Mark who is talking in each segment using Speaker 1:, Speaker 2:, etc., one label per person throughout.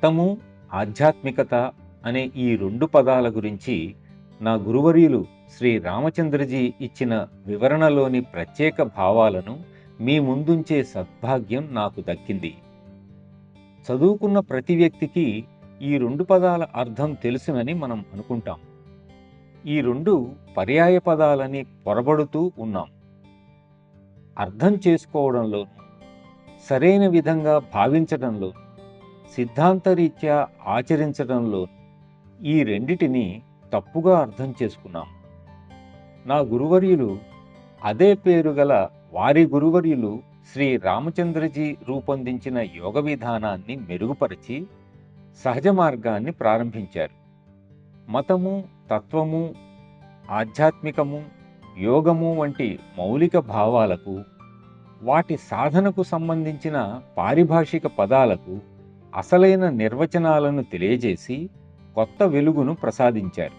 Speaker 1: మతము, ఆధ్యాత్మికత అనే ఈ 2 పదాల గురించి నా గురువర్యులు శ్రీ రామచంద్రజీ ఇచ్చిన వివరణలోని ప్రత్యేక భావాలను మీ ముందుంచే సద్భాగ్యం నాకు దక్కింది. చదువుకున్న ప్రతి వ్యక్తికి ఈ 2 పదాల అర్థం తెలుసునని మనం అనుకుంటాం. ఈ 2 పర్యాయ పదాలని పొరబడుతూ ఉన్నాం. అర్థం చేసుకోవడంలోనూ, సరైన విధంగా భావించడంలో, సిద్ధాంతరీత్యా ఆచరించడంలో ఈ రెండిటిని తప్పుగా అర్థం చేసుకున్నాం. నా గురువర్యులు, అదే పేరు గల వారి గురువర్యులు శ్రీ రామచంద్రజీ రూపొందించిన యోగ విధానాన్ని మెరుగుపరిచి సహజ మార్గాన్ని ప్రారంభించారు. మతము, తత్వము, ఆధ్యాత్మికము, యోగము వంటి మౌలిక భావాలకు, వాటి సాధనకు సంబంధించిన పారిభాషిక పదాలకు అసలైన నిర్వచనాలను తెలియజేసి కొత్త వెలుగును ప్రసాదించారు.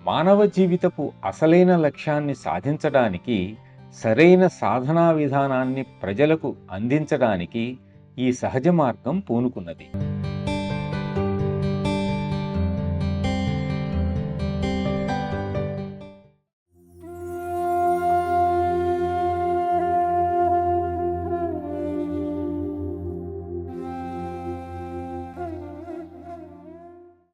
Speaker 1: మానవ జీవితపు అసలైన లక్ష్యాన్ని సాధించడానికి సరైన సాధనా విధానాన్ని ప్రజలకు అందించడానికి ఈ సహజ మార్గం పూనుకున్నది.